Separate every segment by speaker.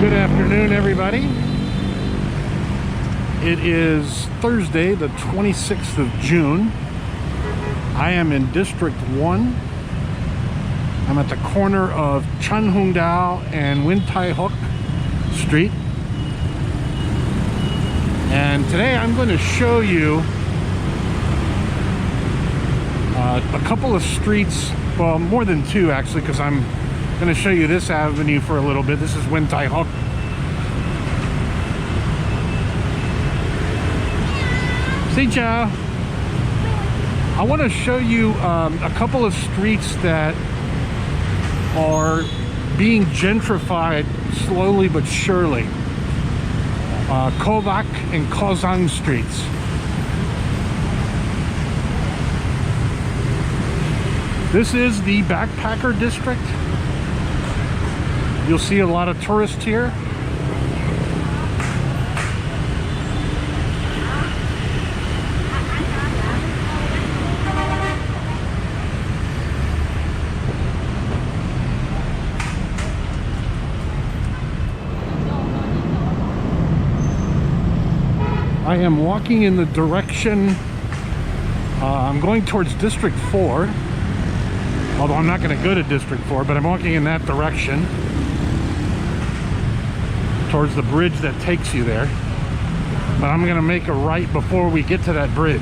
Speaker 1: Good afternoon, everybody. It is Thursday, the 26th of June. I am in District 1. I'm at the corner of Chun Hung Dao and Win Tai Hook Street. And today I'm going to show you a couple of streets, well, more than two actually, because I'm going to show you this avenue for a little bit. This is Win Tai Hook. Say ciao. I want to show you a couple of streets that are being gentrified slowly but surely. Kovac and Kozang streets. This is the backpacker district. You'll see a lot of tourists here. I am walking in the direction, I'm going towards District 4, although I'm not going to go to District 4, but I'm walking in that direction towards the bridge that takes you there. But I'm going to make a right before we get to that bridge.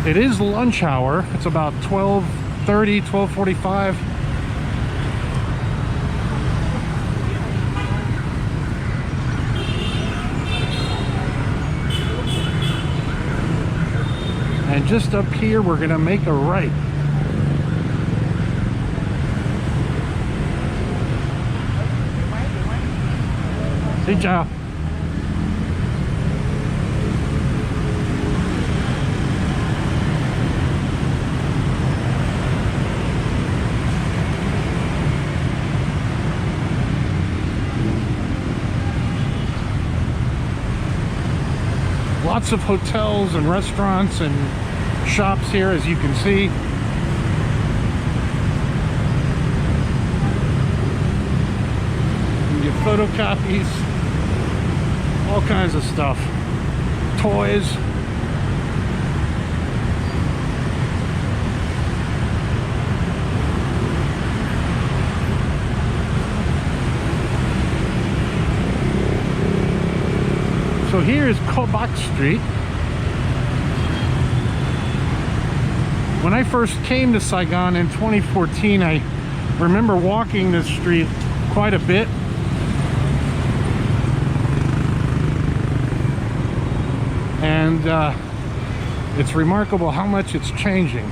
Speaker 1: It is lunch hour. It's about 12:30, 12:45. And just up here, we're gonna make a right. Xin chào. Lots of hotels and restaurants and shops here, as you can see. You get photocopies, all kinds of stuff, toys. So here is Kovac Street. When I first came to Saigon in 2014, I remember walking this street quite a bit. And it's remarkable how much it's changing.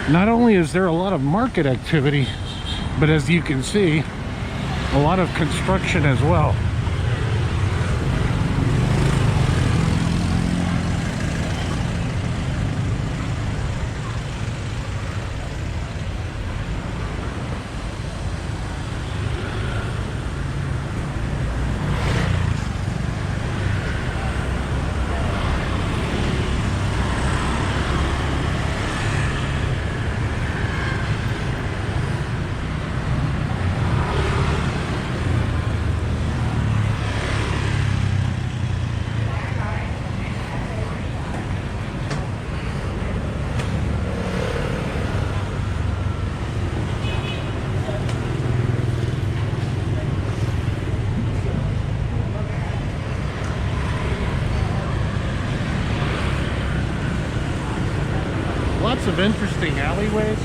Speaker 1: Not only is there a lot of market activity, but as you can see, a lot of construction as well. Lots of interesting alleyways.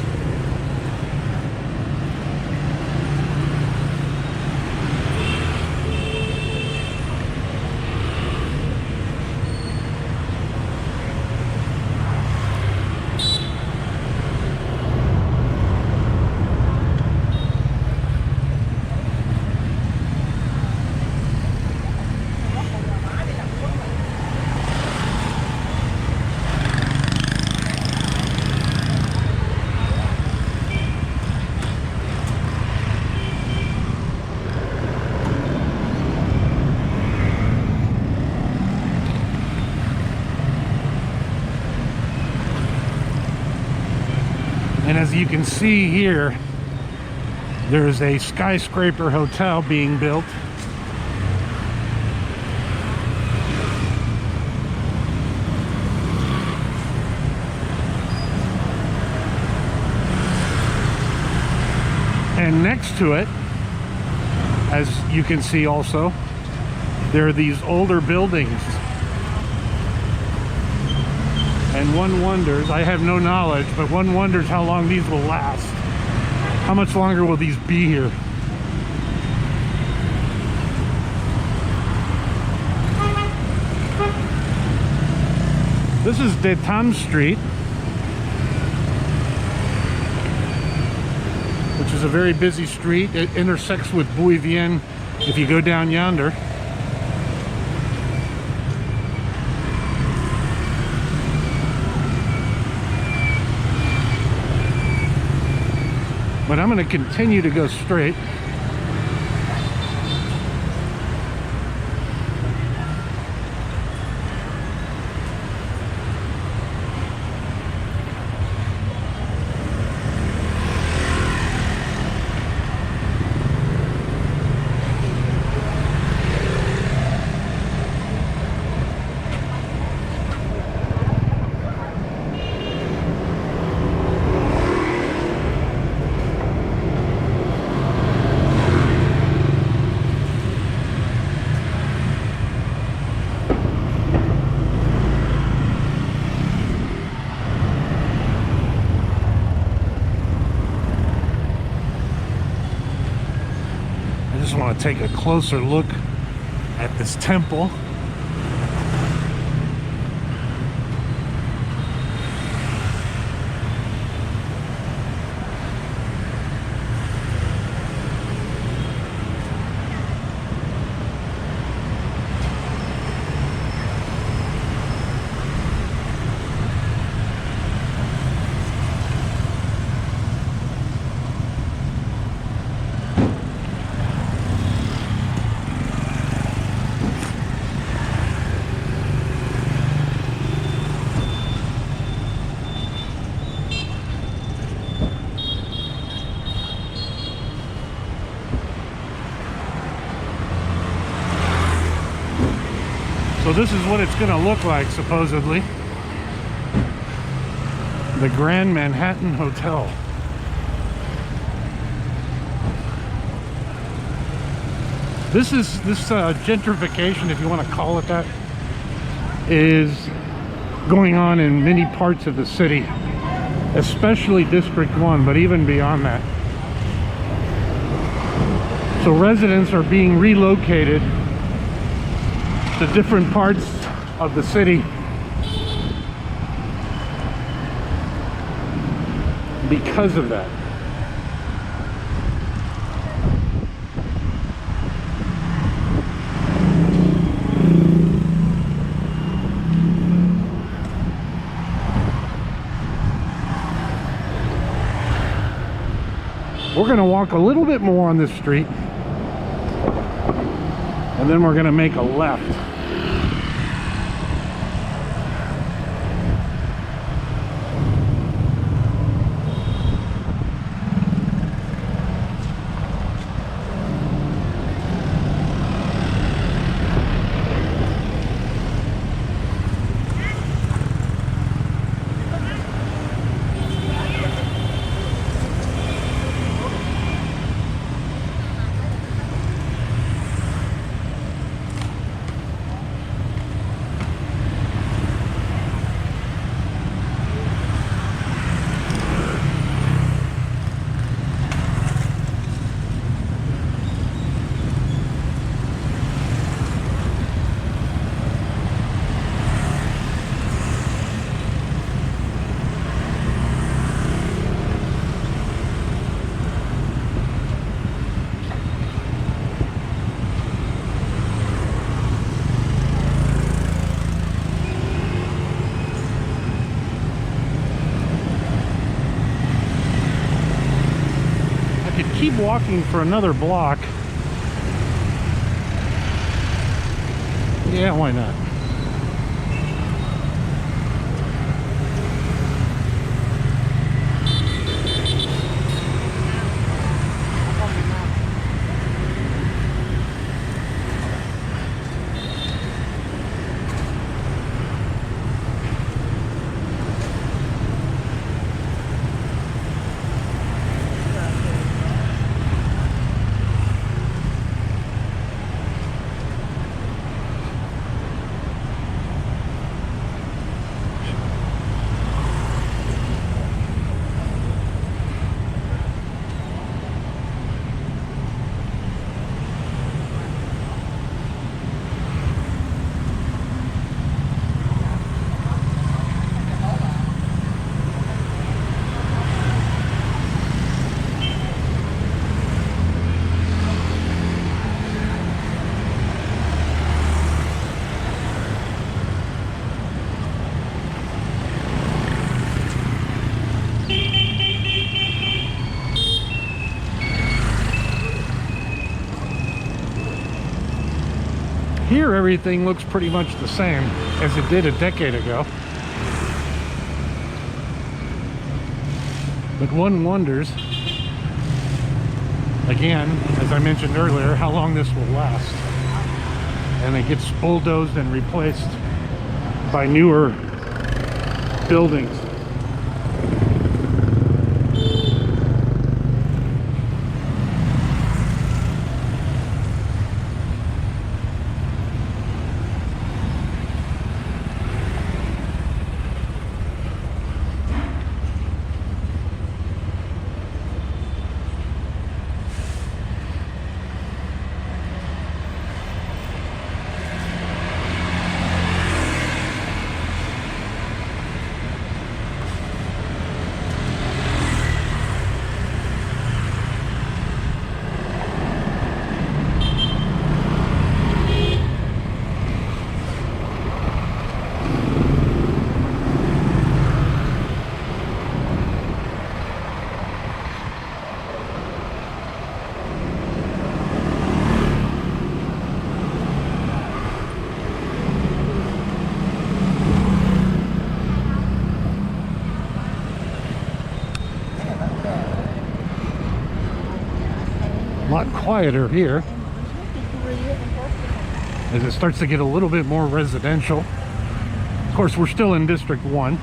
Speaker 1: And as you can see here, there's a skyscraper hotel being built. And next to it, as you can see also, there are these older buildings. And one wonders, I have no knowledge, but one wonders how long these will last. How much longer will these be here? This is Tam Street, which is a very busy street. It intersects with Bui Vien if you go down yonder. But I'm going to continue to go straight. I want to take a closer look at this temple. So this is what it's going to look like, supposedly. The Grand Manhattan Hotel. This gentrification, if you want to call it that, is going on in many parts of the city, especially District 1, but even beyond that. So residents are being relocated to different parts of the city because of that. We're going to walk a little bit more on this street, and then we're going to make a left. Keep walking for another block. Yeah, why not? Here everything looks pretty much the same as it did a decade ago. But one wonders, again, as I mentioned earlier, how long this will last. And it gets bulldozed and replaced by newer buildings. A lot quieter here as it starts to get a little bit more residential. Of course, we're still in District 1.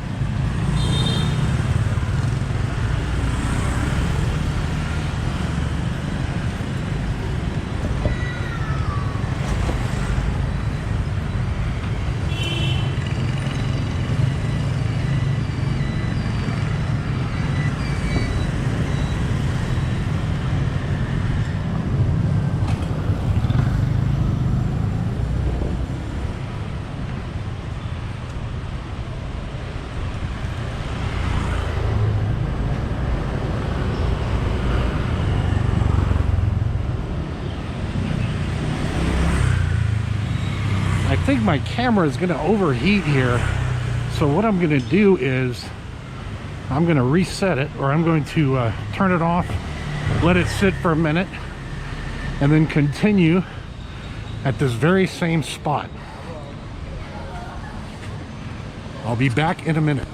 Speaker 1: I think my camera is going to overheat here, so what I'm going to do is I'm going to reset it, or I'm going to turn it off, let it sit for a minute, and then continue at this very same spot. I'll be back in a minute.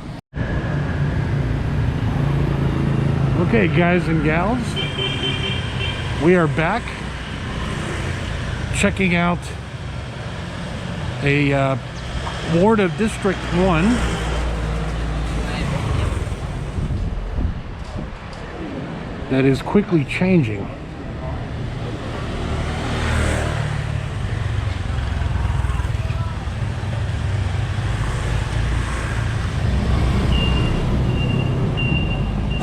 Speaker 1: Okay, guys and gals, we are back checking out a ward of District 1 that is quickly changing.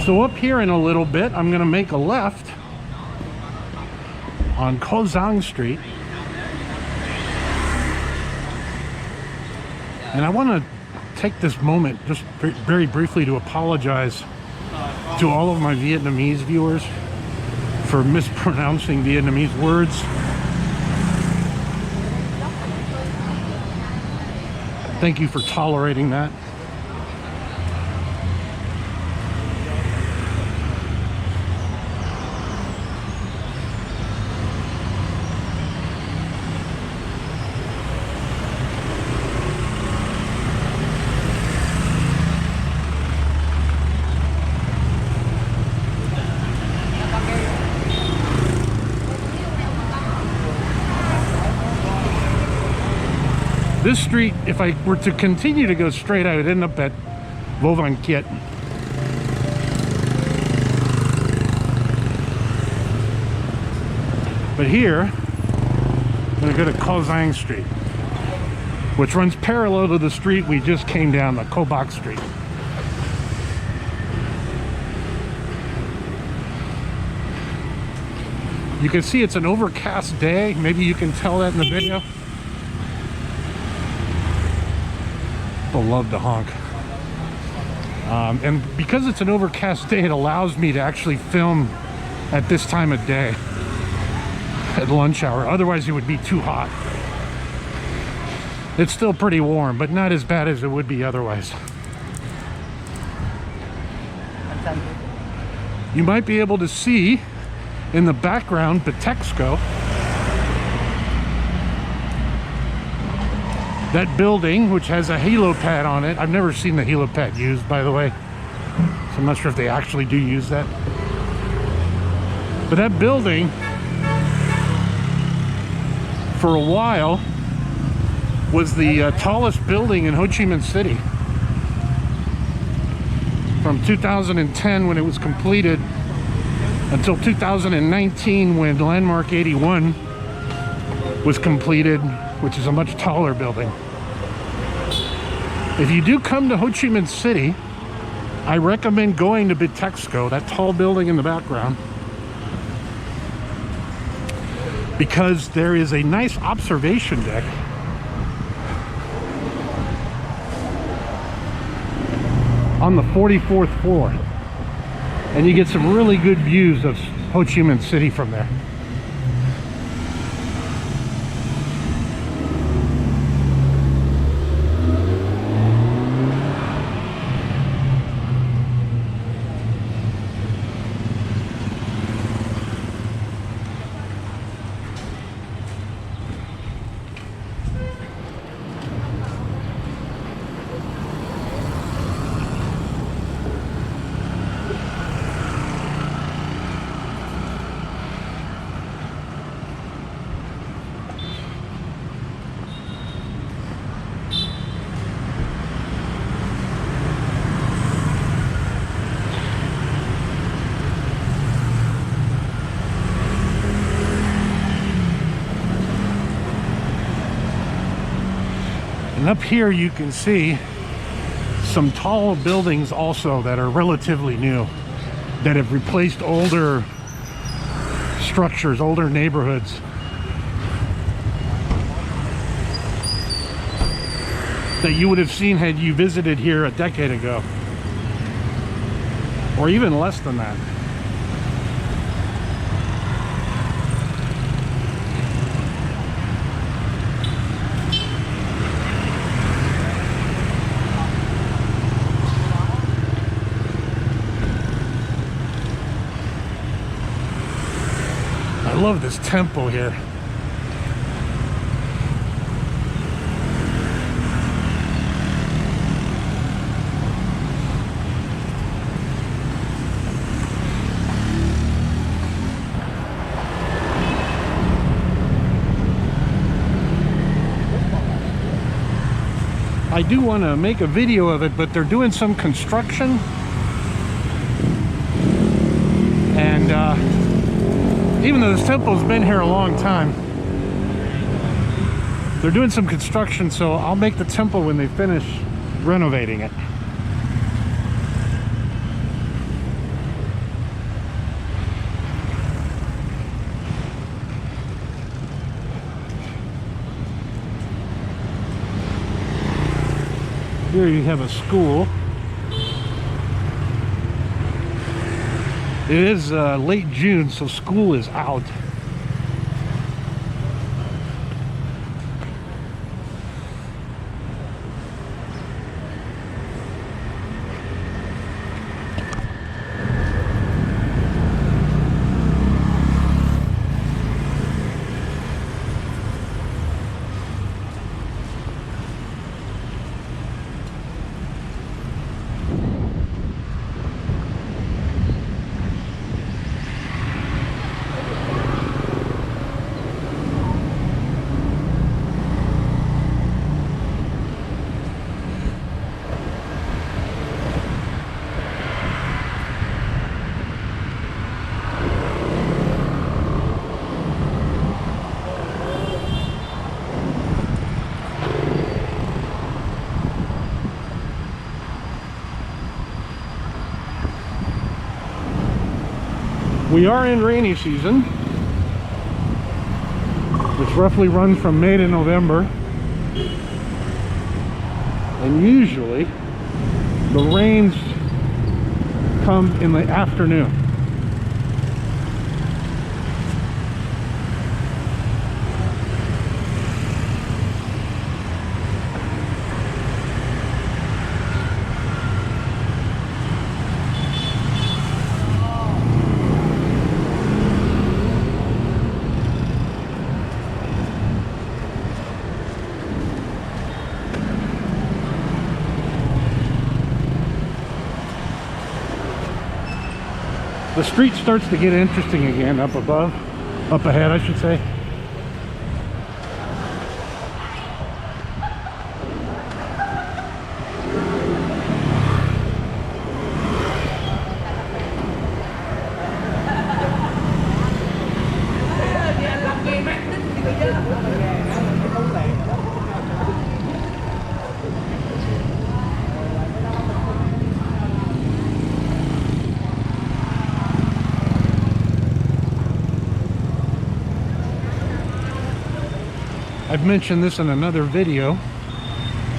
Speaker 1: So up here in a little bit, I'm going to make a left on Giang Street. And I want to take this moment just very briefly to apologize to all of my Vietnamese viewers for mispronouncing Vietnamese words. Thank you for tolerating that. This street, if I were to continue to go straight, I would end up at Novaland Group. But here, I'm going to go to Giang Street, which runs parallel to the street we just came down, the Co Bach Street. You can see it's an overcast day. Maybe you can tell that in the video. People love to honk. And because it's an overcast day, it allows me to actually film at this time of day, at lunch hour. Otherwise it would be too hot. It's still pretty warm, but not as bad as it would be otherwise. You might be able to see in the background Batexco. That building, which has a helipad on it, I've never seen the helipad used, by the way, so I'm not sure if they actually do use that. But that building, for a while, was the tallest building in Ho Chi Minh City. From 2010, when it was completed, until 2019, when Landmark 81 was completed, which is a much taller building. If you do come to Ho Chi Minh City, I recommend going to Bitexco, that tall building in the background, because there is a nice observation deck on the 44th floor, and you get some really good views of Ho Chi Minh City from there. And up here you can see some tall buildings also that are relatively new, that have replaced older structures, older neighborhoods. That you would have seen had you visited here a decade ago, or even less than that. I love this temple here. I do want to make a video of it, but they're doing some construction, and even though this temple's been here a long time, they're doing some construction, so I'll make the temple when they finish renovating it. Here you have a school. It is late June, so school is out. We are in rainy season, which roughly runs from May to November, and usually the rains come in the afternoon. The street starts to get interesting again up above, up ahead I should say. I've mentioned this in another video.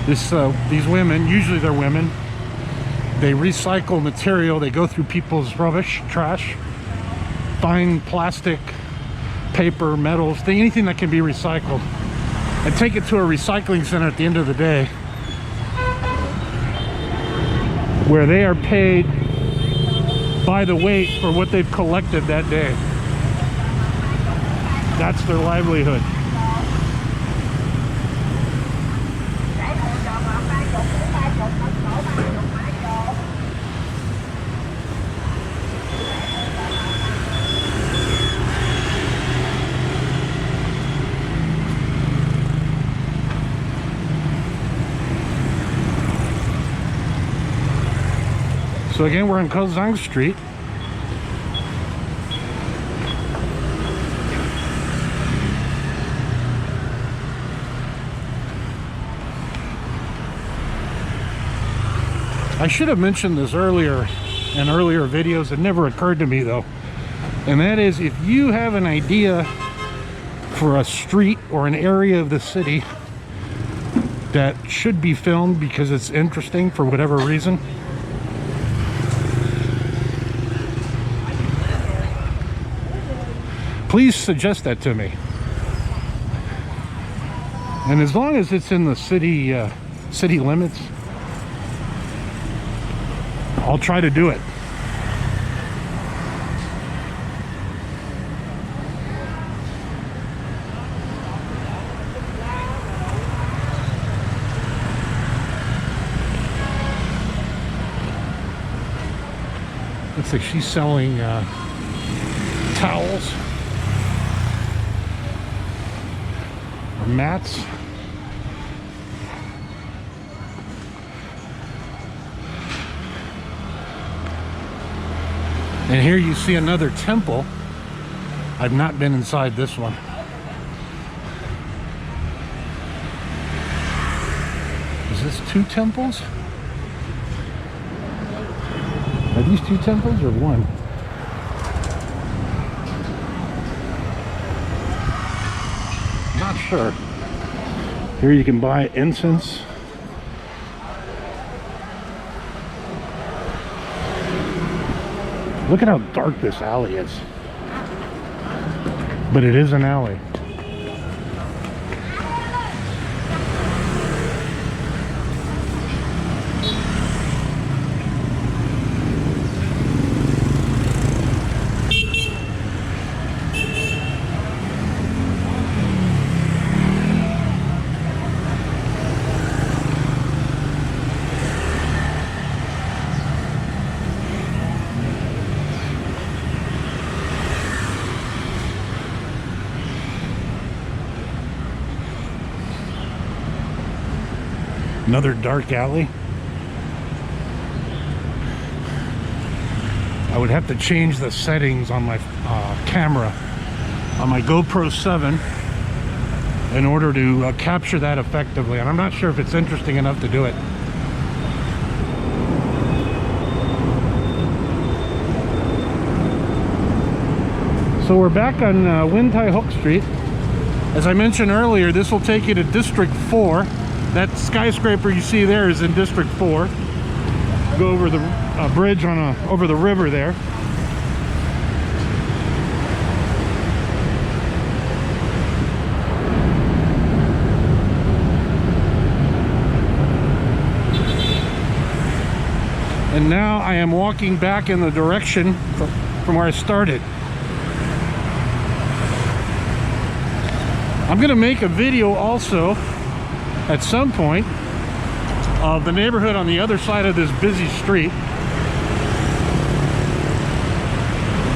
Speaker 1: These women, usually they're women, they recycle material. They go through people's rubbish, trash, find plastic, paper, metals, anything that can be recycled, and take it to a recycling center at the end of the day, where they are paid by the weight for what they've collected that day. That's their livelihood. So again, we're on Giang Street. I should have mentioned this earlier in earlier videos. It never occurred to me though. And that is, if you have an idea for a street or an area of the city that should be filmed because it's interesting for whatever reason, please suggest that to me. And as long as it's in the city city limits, I'll try to do it. Looks like she's selling towels or mats. And here you see another temple. I've not been inside this one. Is this two temples? Are these two temples or one? Not sure. Here you can buy incense. Look at how dark this alley is. But it is an alley. Another dark alley. I would have to change the settings on my camera on my GoPro 7 in order to capture that effectively, and I'm not sure if it's interesting enough to do it. So we're back on Thay Hook Street. As I mentioned earlier, this will take you to District 4. That skyscraper you see there is in District 4. Go over the bridge on over the river there. And now I am walking back in the direction from where I started. I'm gonna make a video also at some point of the neighborhood on the other side of this busy street.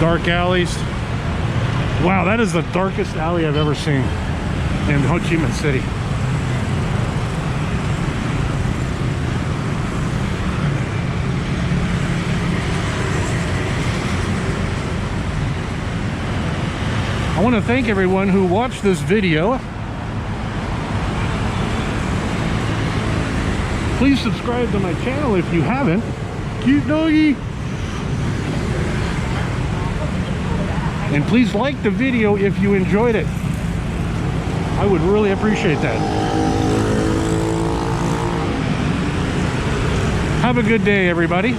Speaker 1: Dark alleys. Wow, that is the darkest alley I've ever seen in Ho Chi Minh City. I want to thank everyone who watched this video. Please subscribe to my channel if you haven't. Cute doggy. And please like the video if you enjoyed it. I would really appreciate that. Have a good day, everybody.